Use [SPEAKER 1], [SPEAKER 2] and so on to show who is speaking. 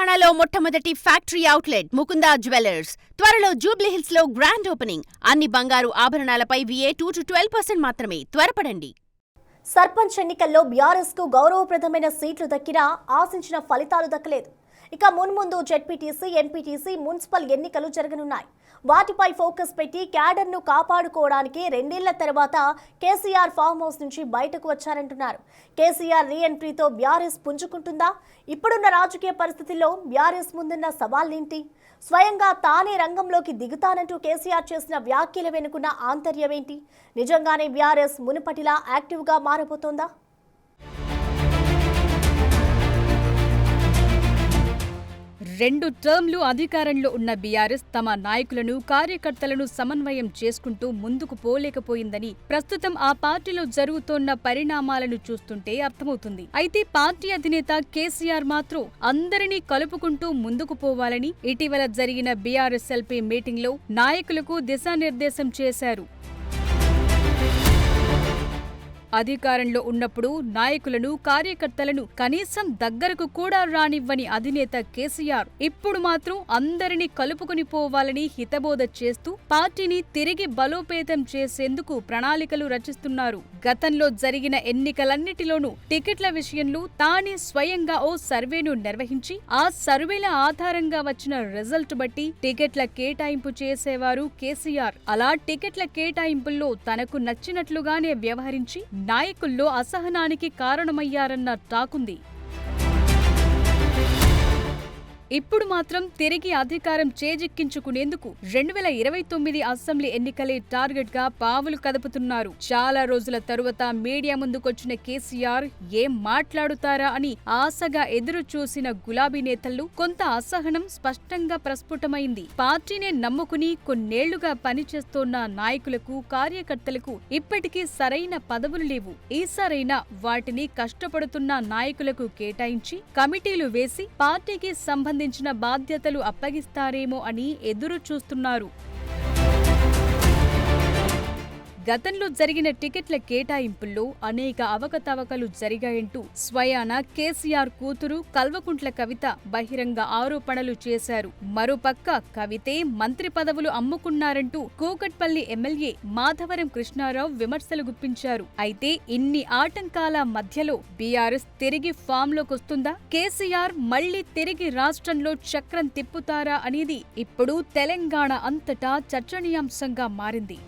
[SPEAKER 1] తెలంగాణలో మొట్టమొదటి factory outlet Mukunda jewellers త్వరలో జూబ్లీహిల్స్ లో గ్రాండ్ ఓపెనింగ్. అన్ని బంగారు ఆభరణాలపై VA 2-12% మాత్రమే. త్వరపడండి.
[SPEAKER 2] సర్పంచ్ ఎన్నికల్లో బీఆర్ఎస్ కు గౌరవప్రదమైన సీట్లు దక్కినా ఆశించిన ఫలితాలు దక్కలేదు. ఇక మున్ముందు జెడ్పీటీసీ, ఎంపీటీసీ, మున్సిపల్ ఎన్నికలు జరగనున్నాయి. వాటిపై ఫోకస్ పెట్టి క్యాడర్ను కాపాడుకోవడానికి 2 ఏళ్ల తర్వాత కేసీఆర్ ఫామ్ హౌస్ నుంచి బయటకు వచ్చారంటున్నారు. కేసీఆర్ రీ ఎంట్రీతో బీఆర్ఎస్ పుంజుకుంటుందా? ఇప్పుడున్న రాజకీయ పరిస్థితుల్లో బీఆర్ఎస్ ముందున్న సవాళ్లేంటి? స్వయంగా తానే రంగంలోకి దిగుతానంటూ కేసీఆర్ చేసిన వ్యాఖ్యల వెనుకున్న ఆంతర్యమేంటి? నిజంగానే బీఆర్ఎస్ మునుపటిలా యాక్టివ్గా మారబోతోందా?
[SPEAKER 3] 2 టర్మ్లు అధికారంలో ఉన్న బీఆర్ఎస్ తమ నాయకులను, కార్యకర్తలను సమన్వయం చేసుకుంటూ ముందుకు పోలేకపోయిందని ప్రస్తుతం ఆ పార్టీలో జరుగుతోన్న పరిణామాలను చూస్తుంటే అర్థమవుతుంది. అయితే పార్టీ అధినేత కేసీఆర్ మాత్రం అందరినీ కలుపుకుంటూ ముందుకు పోవాలని ఇటీవల జరిగిన బీఆర్ఎస్ ఎల్పీ మీటింగ్లో నాయకులకు దిశానిర్దేశం చేశారు. అధికారంలో ఉన్నప్పుడు నాయకులను, కార్యకర్తలను కనీసం దగ్గరకు కూడా రానివ్వని అధినేత కేసీఆర్ ఇప్పుడు మాత్రం అందరినీ కలుపుకుని పోవాలని హితబోధ చేస్తూ పార్టీని తిరిగి బలోపేతం చేసేందుకు ప్రణాళికలు రచిస్తున్నారు. గతంలో జరిగిన ఎన్నికలన్నిటిలోనూ టికెట్ల విషయంలో తానే స్వయంగా ఓ సర్వేను నిర్వహించి ఆ సర్వేల ఆధారంగా వచ్చిన రిజల్ట్ బట్టి టికెట్ల కేటాయింపు చేసేవారు కేసీఆర్. అలా టికెట్ల కేటాయింపుల్లో తనకు నచ్చినట్లుగానే వ్యవహరించి నాయకుల్లో అసహనానికి కారణమయ్యారన్న టాకుంది. ఇప్పుడు మాత్రం తిరిగి అధికారం చేజిక్కించుకునేందుకు 2029 అసెంబ్లీ ఎన్నికలే టార్గెట్ గా పావులు కదుపుతున్నారు. చాలా రోజుల తరువాత మీడియా ముందుకొచ్చిన కేసీఆర్ ఏం మాట్లాడుతారా అని ఆశగా ఎదురు చూసిన గులాబీ నేతల్లో కొంత అసహనం స్పష్టంగా ప్రస్ఫుటమైంది. పార్టీనే నమ్ముకుని కొన్నేళ్లుగా పనిచేస్తోన్న నాయకులకు, కార్యకర్తలకు ఇప్పటికీ సరైన పదవులు లేవు. ఈసారైనా వాటిని కష్టపడుతున్న నాయకులకు కేటాయించి కమిటీలు వేసి పార్టీకి సంబంధించిన బాధ్యతలు అప్పగిస్తారేమో అని ఎదురు చూస్తున్నారు. గతంలో జరిగిన టికెట్ల కేటాయింపుల్లో అనేక అవకతవకలు జరిగాయంటూ స్వయాన కేసీఆర్ కూతురు కల్వకుంట్ల కవిత బహిరంగ ఆరోపణలు చేశారు. మరోపక్క కవితే మంత్రి పదవులు అమ్ముకున్నారంటూ కూకట్పల్లి ఎమ్మెల్యే మాధవరం కృష్ణారావు విమర్శలు గుప్పించారు. అయితే ఇన్ని ఆటంకాల మధ్యలో బీఆర్ఎస్ తిరిగి ఫామ్లోకొస్తుందా? కేసీఆర్ మళ్లీ తిరిగి రాష్ట్రంలో చక్రం తిప్పుతారా అనేది ఇప్పుడు తెలంగాణ అంతటా చర్చనీయాంశంగా మారింది.